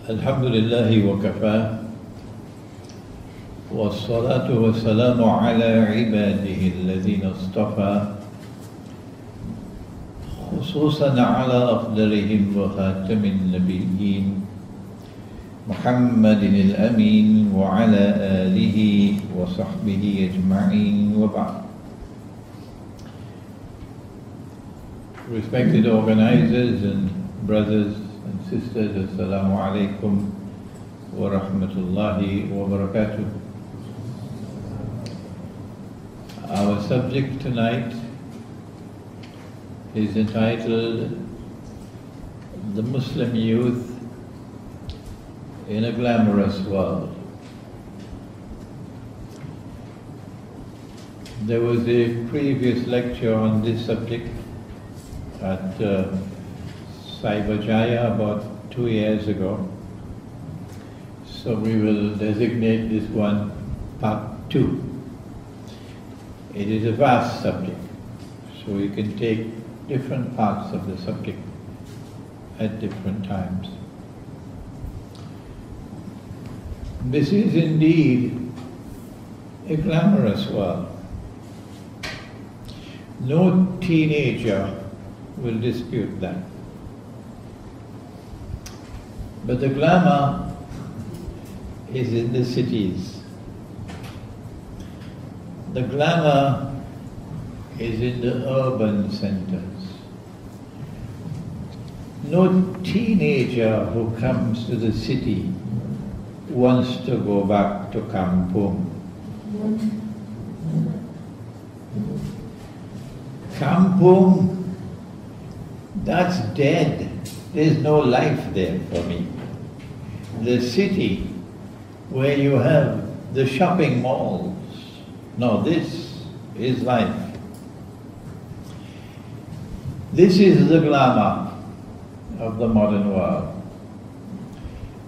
الحمد لله وكفى والصلاة والسلام على عباده الذين اصطفى خصوصا على أفضلهم وخاتم النبيين محمد الأمين وعلى آله وصحبه أجمعين وبعد. Respected organizers and brothers and sisters, Assalamu alaikum wa rahmatullahi wa barakatuh. Our subject tonight is entitled The Muslim Youth in a Glamorous World. There was a previous lecture on this subject at Cyberjaya about 2 years ago. So we will designate this one part 2. It is a vast subject, so we can take different parts of the subject at different times. This is indeed a glamorous world. No teenager will dispute that. But the glamour is in the cities. The glamour is in the urban centers. No teenager who comes to the city wants to go back to kampung. Kampung, that's dead. There's no life there for me. The city where you have the shopping malls, no, this is life. This is the glamour of the modern world,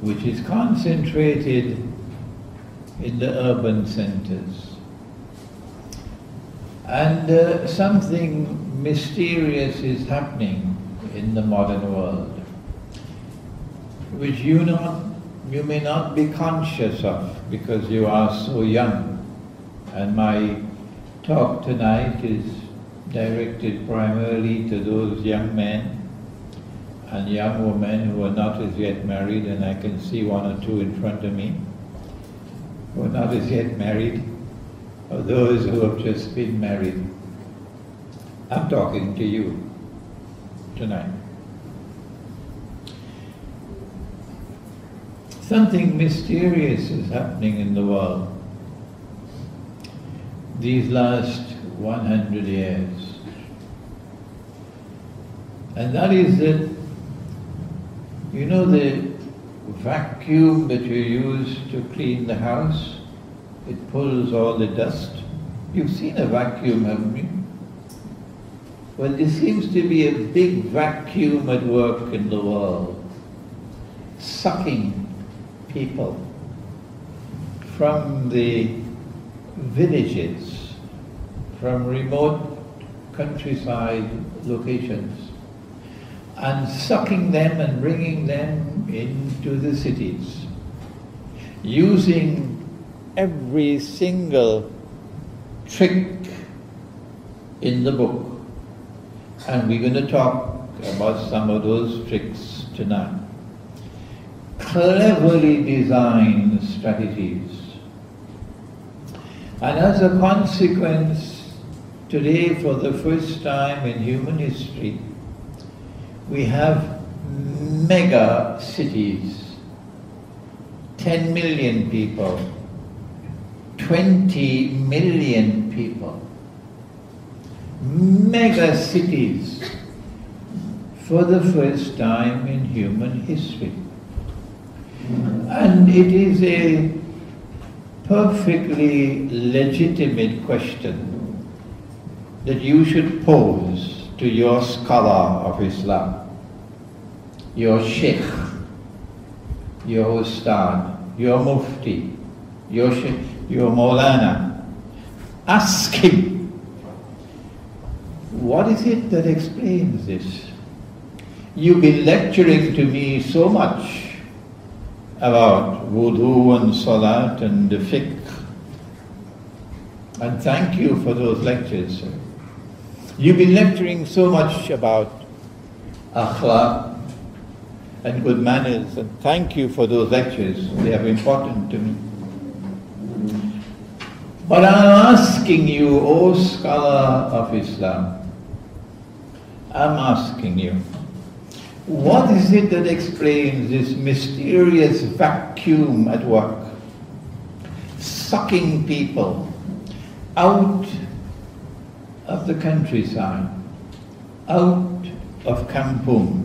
which is concentrated in the urban centers. And something mysterious is happening in the modern world, which you may not be conscious of because you are so young. And my talk tonight is directed primarily to those young men and young women who are not as yet married, and I can see one or two in front of me who are not as yet married, or those who have just been married. I'm talking to you tonight. Something mysterious is happening in the world these last 100 years. And that is that, you know, the vacuum that you use to clean the house, it pulls all the dust. You've seen a vacuum, haven't you? Well, there seems to be a big vacuum at work in the world, sucking people from the villages, from remote countryside locations, and sucking them and bringing them into the cities, using every single trick in the book. And we're going to talk about some of those tricks tonight. Cleverly designed strategies. And as a consequence, today for the first time in human history, we have mega cities, 10 million people, 20 million people, mega cities for the first time in human history. And it is a perfectly legitimate question that you should pose to your scholar of Islam, your Sheikh, your Ustad, your Mufti, your Maulana. Ask him, what is it that explains this? You've been lecturing to me so much about wudu and salat and the fiqh. And thank you for those lectures, sir. You've been lecturing so much about akhlaq and good manners, and thank you for those lectures. They are important to me. But I'm asking you, O scholar of Islam, I'm asking you, what is it that explains this mysterious vacuum at work, sucking people out of the countryside, out of Kampung,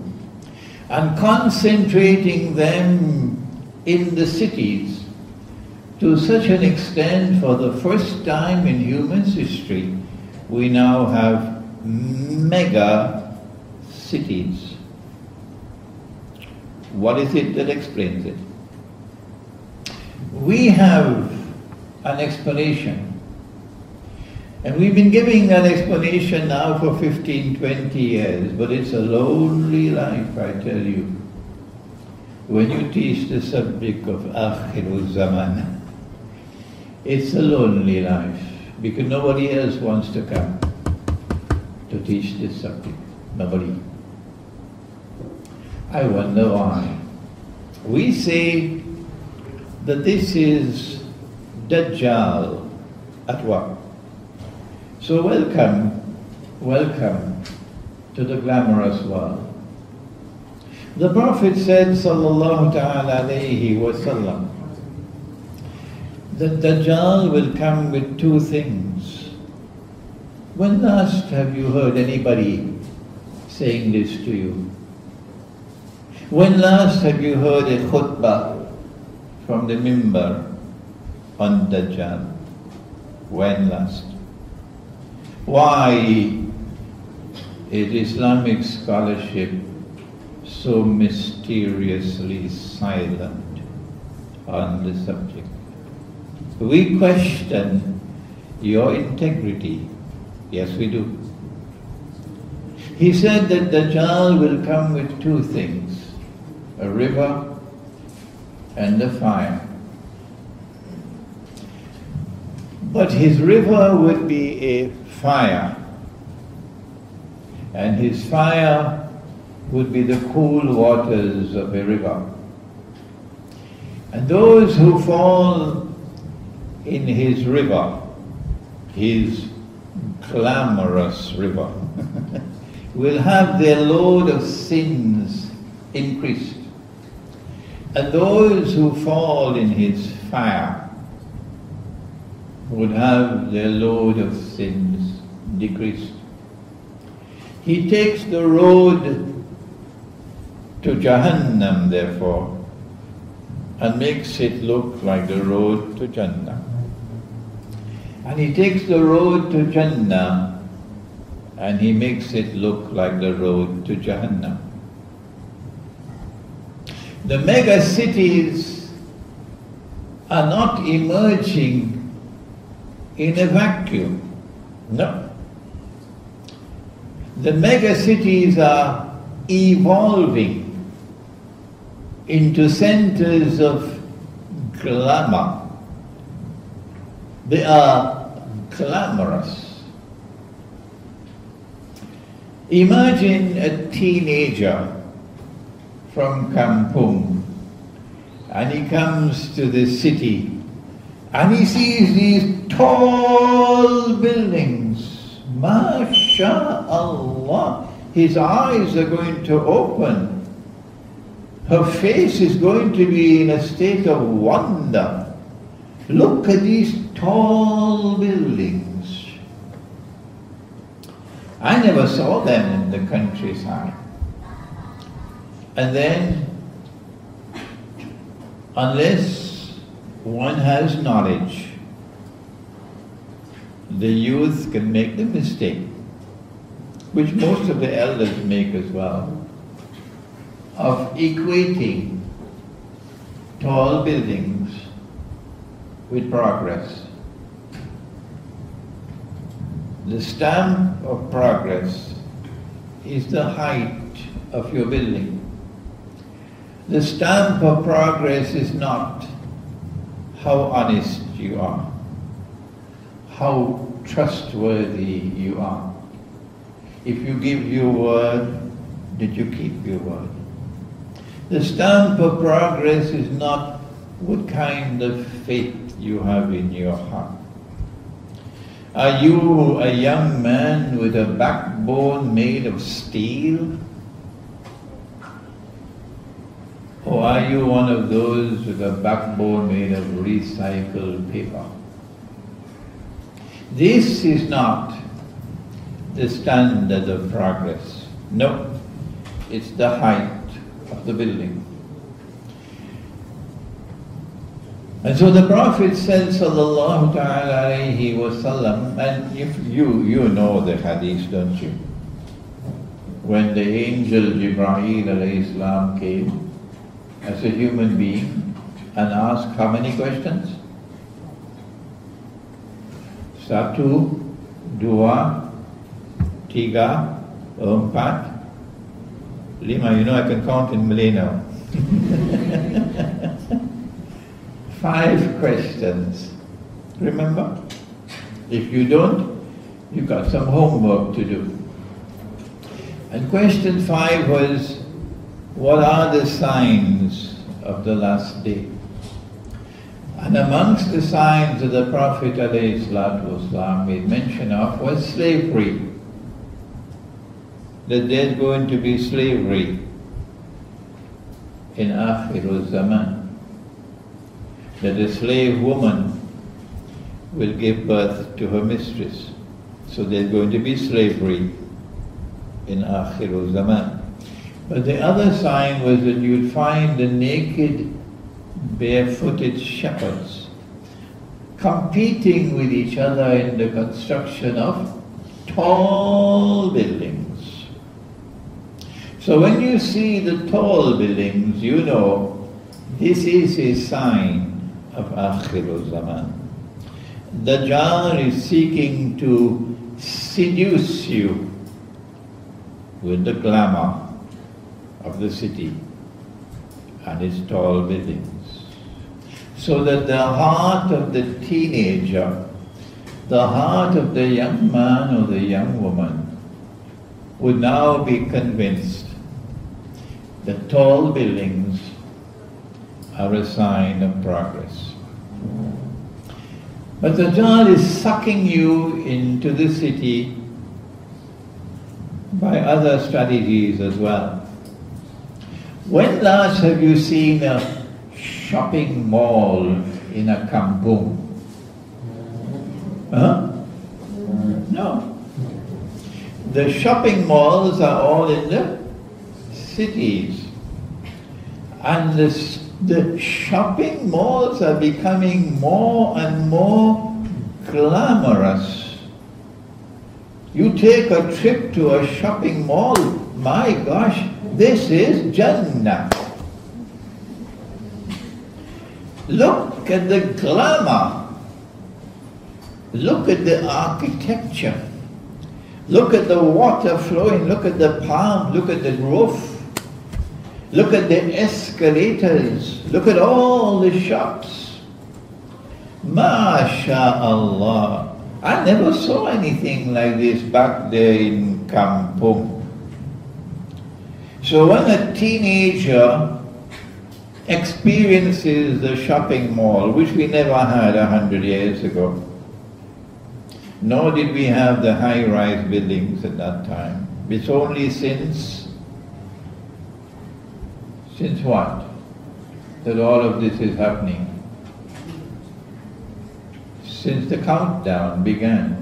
and concentrating them in the cities to such an extent, for the first time in human history, we now have mega cities. What is it that explains it? We have an explanation. And we've been giving that explanation now for 15, 20 years, but it's a lonely life, I tell you. When you teach the subject of Akhirul Zaman, it's a lonely life, because nobody else wants to come to teach this subject. Nobody. I wonder why. We say that this is Dajjal at work. So welcome to the glamorous world. The Prophet said, sallallahu ta'ala alayhi wa sallam, that Dajjal will come with two things. When last have you heard anybody saying this to you? When last have you heard a khutbah from the mimbar on Dajjal? When last? Why is Islamic scholarship so mysteriously silent on the subject? We question your integrity. Yes, we do. He said that Dajjal will come with two things, a river and a fire. But his river would be a fire, and his fire would be the cool waters of a river. And those who fall in his river, his glamorous river, will have their load of sins increased. And those who fall in his fire would have their load of sins decreased. He takes the road to Jahannam, therefore, and makes it look like the road to Jannah. And he takes the road to Jannah and he makes it look like the road to Jahannam. The mega cities are not emerging in a vacuum. No. The mega cities are evolving into centers of glamour. They are glamorous. Imagine a teenager from Kampung, and he comes to the city and he sees these tall buildings. MashaAllah, his eyes are going to open. Her face is going to be in a state of wonder. Look at these tall buildings. I never saw them in the countryside. And then, unless one has knowledge, the youth can make the mistake, which most of the elders make as well, of equating tall buildings with progress. The stamp of progress is the height of your building. The stamp of progress is not how honest you are, how trustworthy you are. If you give your word, did you keep your word? The stamp of progress is not what kind of faith you have in your heart. Are you a young man with a backbone made of steel? Or are you one of those with a backbone made of recycled paper? This is not the standard of progress. No, it's the height of the building. And so the Prophet said, sallallahu ta'ala alayhi wa sallam, and if you know the hadith, don't you? When the angel Jibreel alayhi salam came as a human being and asked how many questions? Satu, dua, tiga, empat, lima. You know I can count in Malay now. 5 questions. Remember? If you don't, you've got some homework to do. And question 5 was, what are the signs of the last day? And amongst the signs that the Prophet ﷺ made mention of was slavery. That there's going to be slavery in Akhirul Zaman. That a slave woman will give birth to her mistress. So there's going to be slavery in Akhirul Zaman. But the other sign was that you'd find the naked, barefooted shepherds competing with each other in the construction of tall buildings. So when you see the tall buildings, you know this is a sign of Akhirul Zaman. Dajjal is seeking to seduce you with the glamour of the city and its tall buildings, so that the heart of the teenager, the heart of the young man or the young woman would now be convinced that tall buildings are a sign of progress. But the Dajjal is sucking you into the city by other strategies as well. When last have you seen a shopping mall in a kampung? Huh? No. The shopping malls are all in the cities. And the shopping malls are becoming more and more glamorous. You take a trip to a shopping mall, my gosh, this is Jannah. Look at the glamour. Look at the architecture. Look at the water flowing. Look at the palm. Look at the roof. Look at the escalators. Look at all the shops. MashaAllah. I never saw anything like this back there in Kampung. So when a teenager experiences the shopping mall, which we never had 100 years ago, nor did we have the high-rise buildings at that time. It's only since what? That all of this is happening. Since the countdown began.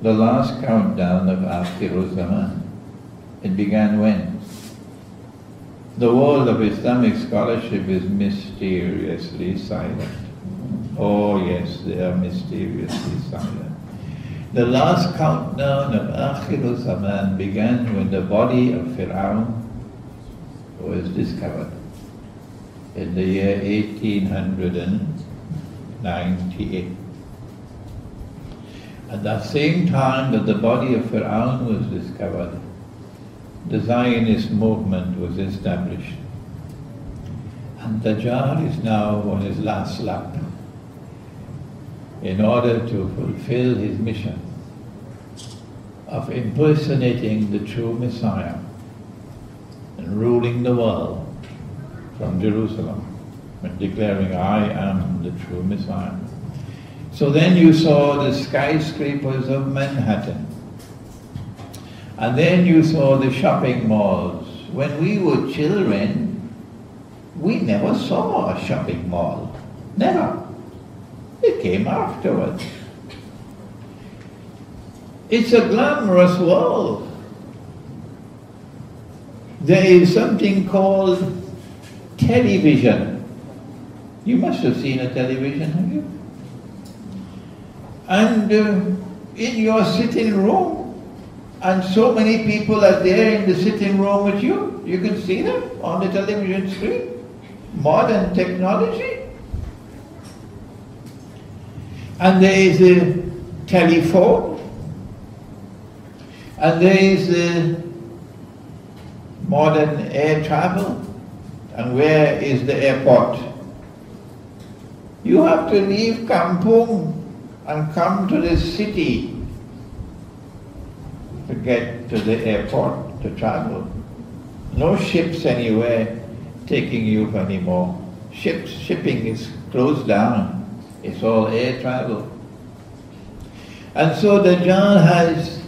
The last countdown of Akhirul Zaman. It began when? The world of Islamic scholarship is mysteriously silent. Oh yes, they are mysteriously silent. The last countdown of Akhirul Zaman began when the body of Fir'aun was discovered in the year 1898. At the same time that the body of Fir'aun was discovered, the Zionist movement was established. And Dajjal is now on his last lap in order to fulfill his mission of impersonating the true Messiah and ruling the world from Jerusalem and declaring, I am the true Messiah. So then you saw the skyscrapers of Manhattan, and then you saw the shopping malls. When we were children, we never saw a shopping mall. Never. It came afterwards. It's a glamorous world. There is something called television. You must have seen a television, have you? And in your sitting room, and so many people are there in the sitting room with you, you can see them on the television screen. Modern technology. And there is a telephone, and there is a modern air travel. And where is the airport? You have to leave Kampung and come to the city to get to the airport to travel. No ships anywhere taking you anymore. Shipping is closed down. It's all air travel. And so Dajjal has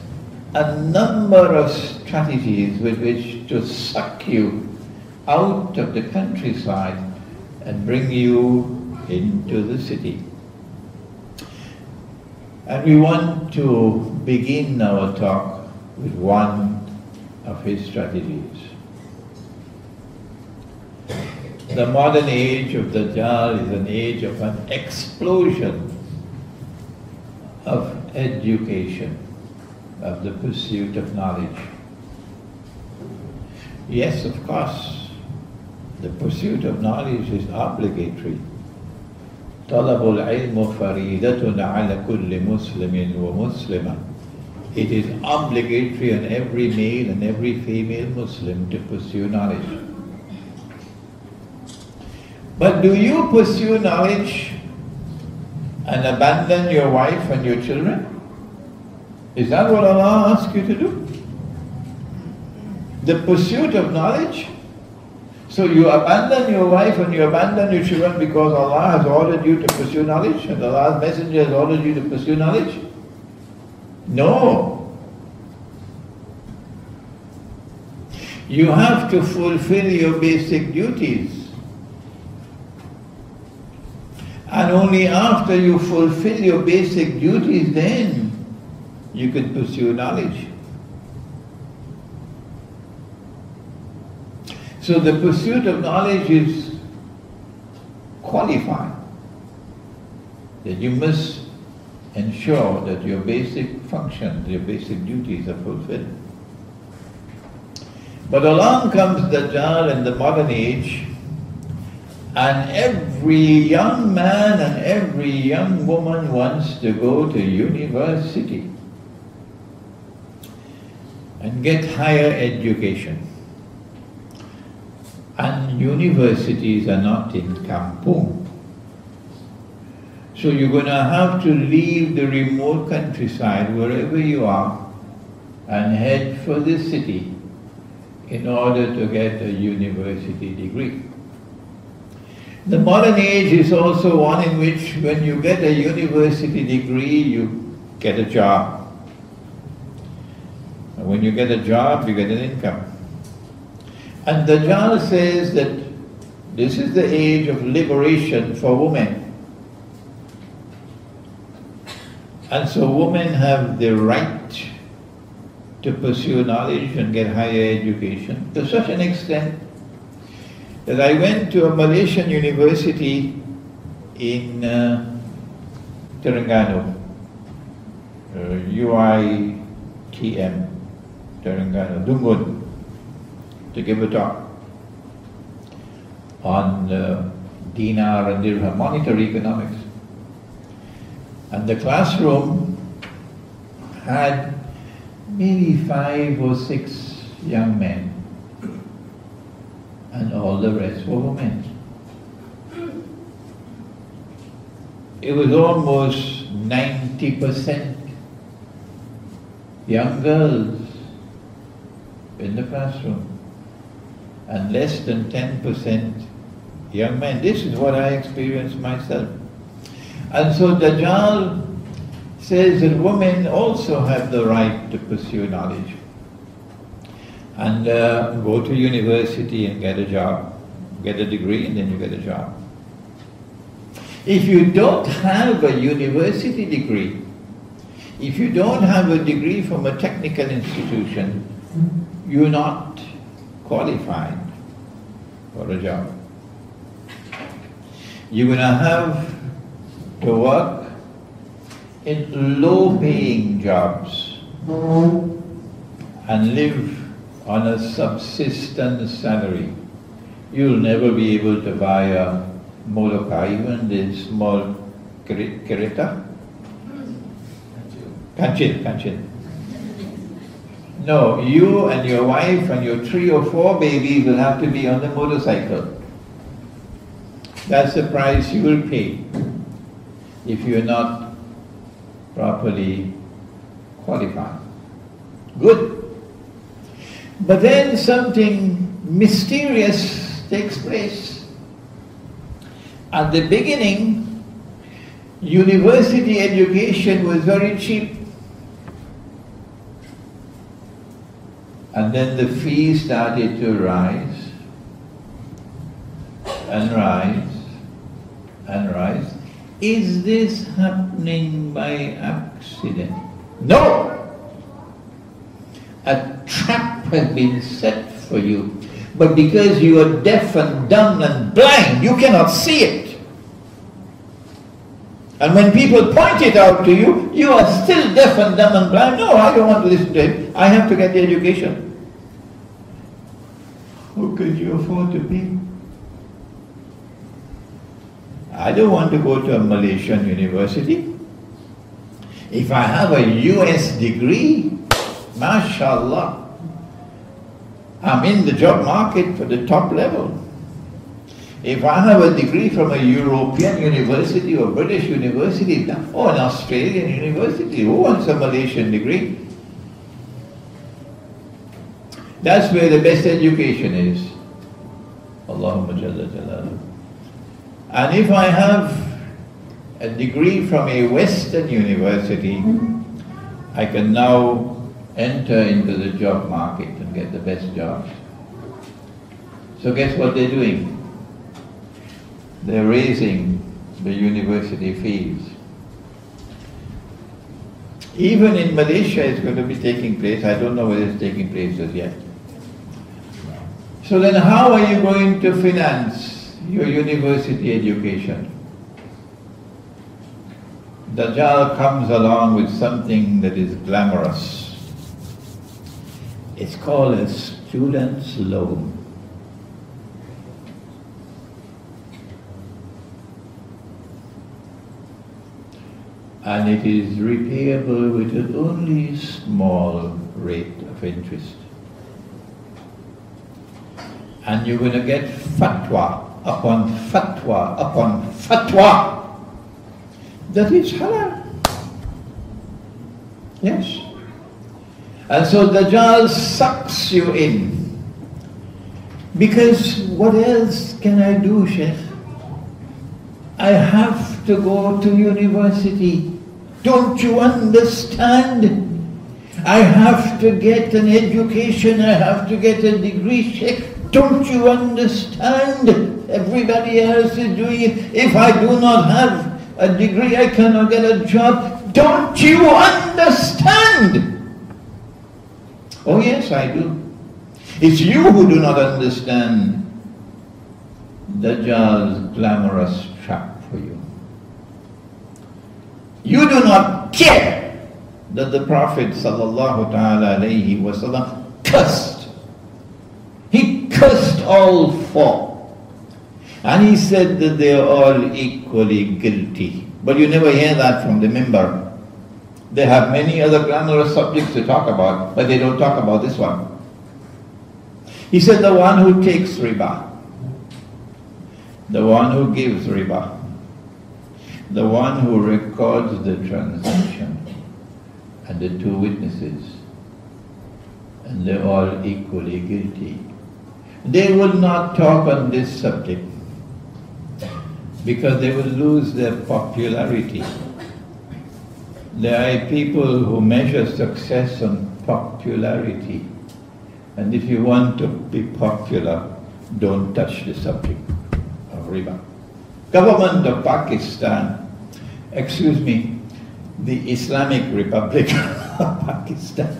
a number of strategies with which to suck you out of the countryside and bring you into the city. And we want to begin our talk with one of his strategies. The modern age of Dajjal is an age of an explosion of education, of the pursuit of knowledge. Yes, of course, the pursuit of knowledge is obligatory. طلب العلم فريضة على كل مسلم ومسلمة. It is obligatory on every male and every female Muslim to pursue knowledge. But do you pursue knowledge and abandon your wife and your children? Is that what Allah asks you to do? The pursuit of knowledge? So you abandon your wife and you abandon your children because Allah has ordered you to pursue knowledge and Allah's messenger has ordered you to pursue knowledge? No. You have to fulfill your basic duties. And only after you fulfill your basic duties, then you can pursue knowledge. So the pursuit of knowledge is qualified. That you must ensure that your basic functions, your basic duties are fulfilled. But along comes Dajjal in the modern age, and every young man and every young woman wants to go to university and get higher education. And universities are not in Kampung. So you're going to have to leave the remote countryside, wherever you are, and head for the city in order to get a university degree. The modern age is also one in which when you get a university degree, you get a job. And when you get a job, you get an income. And Dajjal says that this is the age of liberation for women. And so women have the right to pursue knowledge and get higher education to such an extent that I went to a Malaysian university in Terengganu, UITM, Terengganu, Dungun, to give a talk on dinar and dirham, monetary economics. And the classroom had maybe 5 or 6 young men, and all the rest were women. it was almost 90% young girls in the classroom and less than 10% young men. This is what I experienced myself. And so Dajjal says that women also have the right to pursue knowledge and go to university and get a job, get a degree and then you get a job. If you don't have a university degree, if you don't have a degree from a technical institution, you're not qualified for a job. You're going to have to work in low-paying jobs and live on a subsistence salary. You'll never be able to buy a motor, even the small Kereta. Kanchin. No, you and your wife and your 3 or 4 babies will have to be on the motorcycle. That's the price you will pay if you're not properly qualified. Good. But then something mysterious takes place. At the beginning, university education was very cheap. And then the fees started to rise and rise and rise. Is this happening by accident? No! A trap has been set for you. But because you are deaf and dumb and blind, you cannot see it. And when people point it out to you, you are still deaf and dumb and blind. No, I don't want to listen to it. I have to get the education. How could you afford to pay? I don't want to go to a Malaysian university. If I have a US degree, mashallah, I'm in the job market for the top level. If I have a degree from a European university or British university or an Australian university, who wants a Malaysian degree? That's where the best education is. Allahumma jalla jalaluhu. And if I have a degree from a Western university, I can now enter into the job market and get the best jobs. So guess what they're doing? They're raising the university fees. Even in Malaysia it's going to be taking place. I don't know whether it's taking place as yet. So then how are you going to finance your university education? Dajjal comes along with something that is glamorous. It's called a student's loan. And it is repayable with an only small rate of interest. And you're going to get fatwa upon fatwa upon fatwa that is halal. Yes. And so Dajjal sucks you in. Because what else can I do, Sheikh? I have to go to university. Don't you understand? I have to get an education, I have to get a degree, Sheikh. Don't you understand? Everybody else is doing it. If I do not have a degree, I cannot get a job. Don't you understand? Oh yes, I do. It's you who do not understand Dajjal's glamorous trap for you. You do not care that the Prophet sallallahu ta'ala alayhi wa sallam cursed. He cursed all 4. And he said that they are all equally guilty. But you never hear that from the mimbar. They have many other glamorous subjects to talk about, but they don't talk about this one. He said the one who takes riba, the one who gives riba, the one who records the transaction, and the two witnesses, and they're all equally guilty. They would not talk on this subject because they would lose their popularity. There are people who measure success on popularity, and if you want to be popular, don't touch the subject of riba. Government of Pakistan, excuse me, the Islamic Republic of Pakistan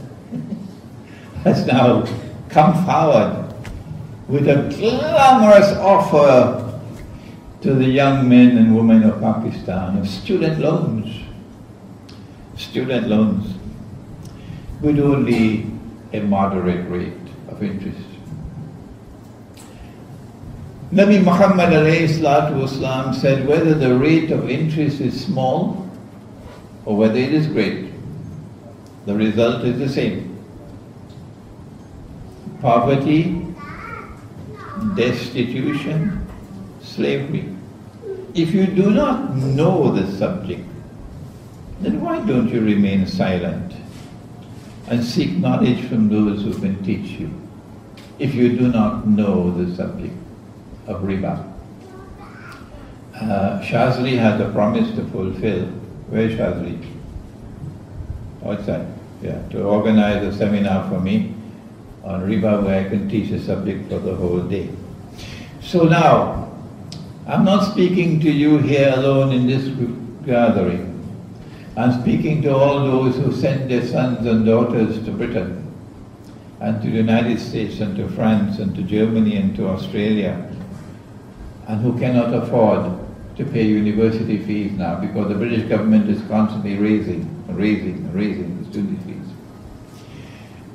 has now come forward with a glamorous offer to the young men and women of Pakistan of student loans. Student loans with only a moderate rate of interest. Nabi Muhammad ﷺ said whether the rate of interest is small or whether it is great, the result is the same. Poverty, destitution, slavery. If you do not know the subject, then why don't you remain silent and seek knowledge from those who can teach you if you do not know the subject of riba? Shazli had a promise to fulfill. Where's Shazli? Outside. Yeah, to organize a seminar for me on riba where I can teach the subject for the whole day. So now, I'm not speaking to you here alone in this gathering. I'm speaking to all those who send their sons and daughters to Britain and to the United States and to France and to Germany and to Australia, and who cannot afford to pay university fees now because the British government is constantly raising the student fees,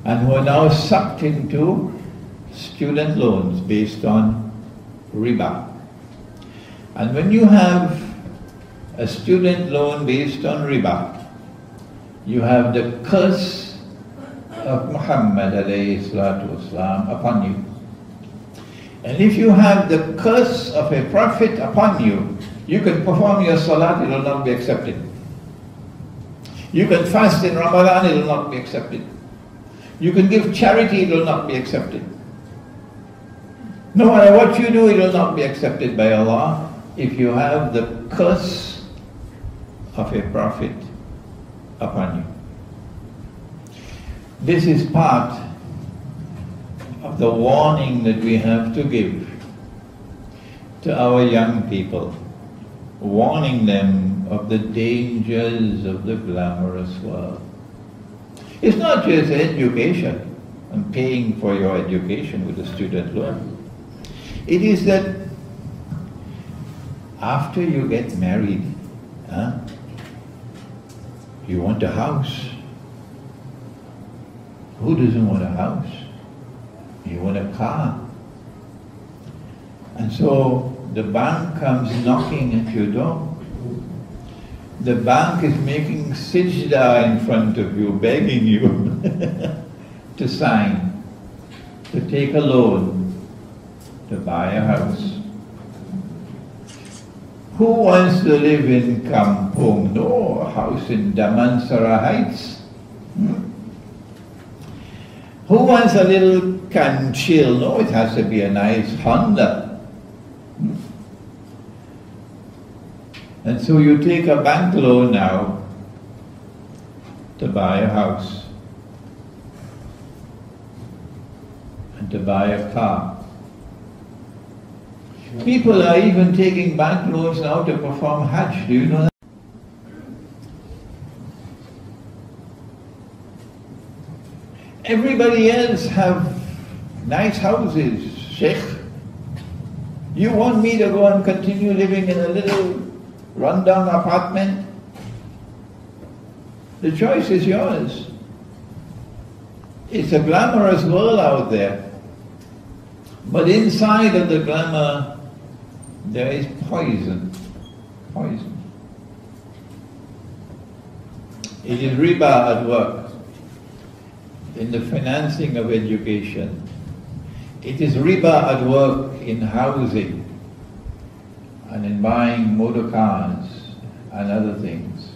and who are now sucked into student loans based on riba. And when you have a student loan based on riba, you have the curse of Muhammad ﷺ upon you. And if you have the curse of a prophet upon you, you can perform your salat, it will not be accepted. You can fast in Ramadan, it will not be accepted. You can give charity, it will not be accepted. No matter what you do, it will not be accepted by Allah if you have the curse of a prophet upon you. This is part of the warning that we have to give to our young people, warning them of the dangers of the glamorous world. It's not just education and paying for your education with a student loan. It is that after you get married, you want a house. Who doesn't want a house? You want a car. And so the bank comes knocking at your door. The bank is making sajda in front of you, begging you to sign, to take a loan, to buy a house. Who wants to live in Kampung? No, a house in Damansara Heights. Who wants a little Kanchil? No, it has to be a nice Honda. And so you take a bank loan now to buy a house and to buy a car. People are even taking bank loans now to perform Hajj. Do you know that? Everybody else have nice houses, Sheikh. You want me to go and continue living in a little run-down apartment? The choice is yours. It's a glamorous world out there. But inside of the glamour, there is poison. Poison. It is riba at work in the financing of education. It is riba at work in housing and in buying motor cars things.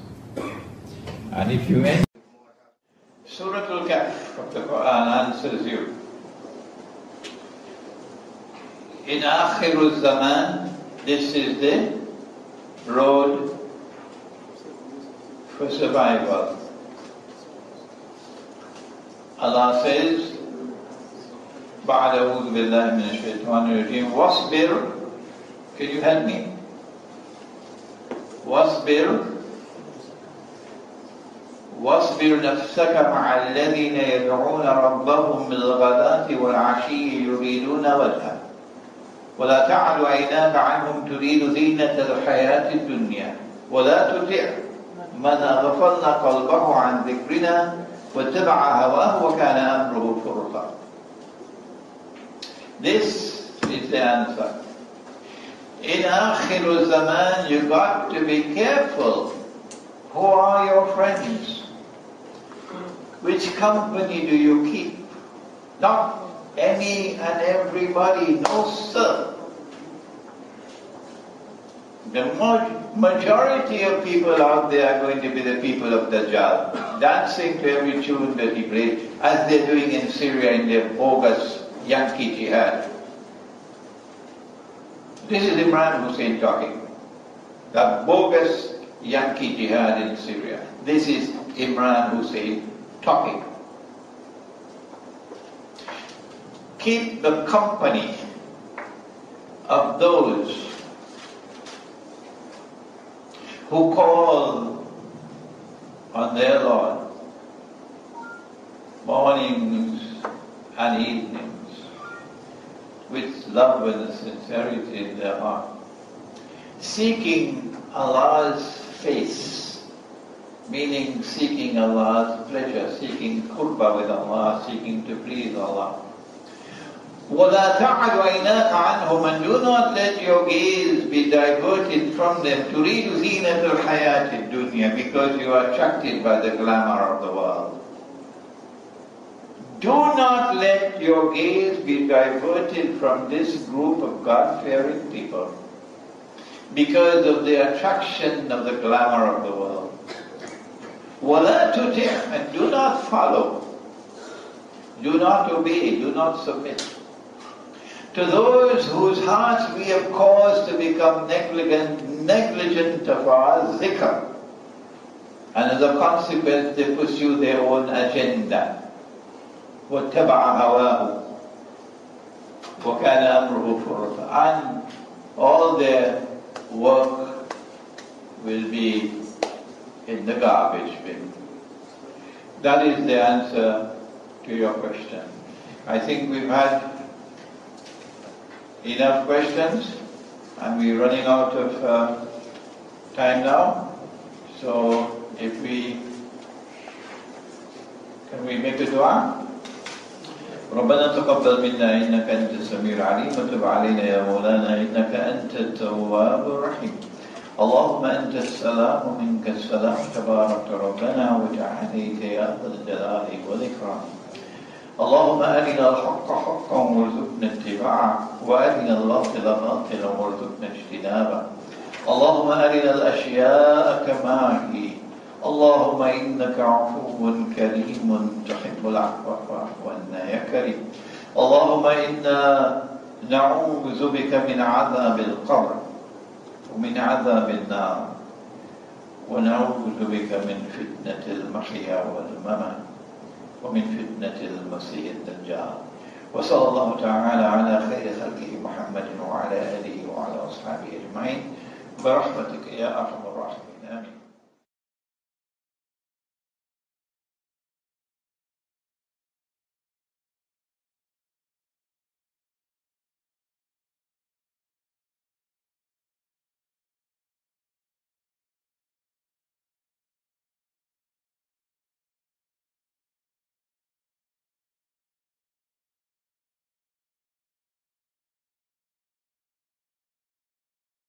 And if you end Surah Al-Kahf of the Quran answers you. In Akhirul Zaman, this is the road for survival. Allah says, بعد أعوذ بالله من الشيطان الرجيم واصبر. Can you help me? واصبر نفسك مع الذين يدعون ربهم بالغداة والعشي يريدون وجهه ولا تعد عيناك عنهم تريد زينة الحياة الدنيا ولا تطع من أغفلنا قلبه عن ذكرنا واتبع هواه وكان أمره فرطا. This is the answer. In Akhirul Zaman, you got to be careful. Who are your friends? Which company do you keep? Not any and everybody, no sir. The majority of people out there are going to be the people of Dajjal, dancing to every tune that he plays, as they're doing in Syria in their bogus Yankee jihad. This is Imran Hussein talking. The bogus Yankee jihad in Syria. This is Imran Hussein talking. Keep the company of those who call on their Lord mornings and evenings with love and sincerity in their heart, seeking Allah's face, meaning seeking Allah's pleasure, seeking qurba with Allah, seeking to please Allah. وَلَا تَعَدْ عَيْنَاكَ عَنْهُمْ, and do not let your gaze be diverted from them. تُرِيدُ زِينَةَ الْحَيَاةِ الدُّنْيَا, because you are attracted by the glamour of the world. Do not let your gaze be diverted from this group of God-fearing people because of the attraction of the glamour of the world. وَلَا تُطِعْ, and do not follow, do not obey, do not submit to those whose hearts we have caused to become negligent of our zikr, and as a consequence they pursue their own agenda. وَاتَّبَعَ هَوَاهُ وَكَانَ أَمْرُهُ فُرُطًا, and all their work will be in the garbage bin. That is the answer to your question. I think we've had enough questions and we're running out of time now. So if can we make a dua? ربنا تقبل منا إنك أنت السميع العليم وتب علينا يا مولانا إنك أنت التواب الرحيم. اللهم أنت السلام ومنك السلام تبارك ربنا وتعاليت يا ذا الجلال والإكرام. اللهم أرنا الحق حقا وارزقنا اتباعه وأرنا الباطل باطلا وارزقنا اجتنابه. اللهم أرنا الأشياء كما هي. اللهم إنك عفو كريم تحب العفو فاعف عنا يا كريم. اللهم إنا نعوذ بك من عذاب القبر ومن عذاب النار ونعوذ بك من فتنة المحيا والممات ومن فتنة المسيح الدجال. وصلى الله تعالى على خير خلقه محمد وعلى آله وعلى أصحابه أجمعين برحمتك يا أرحم الراحمين.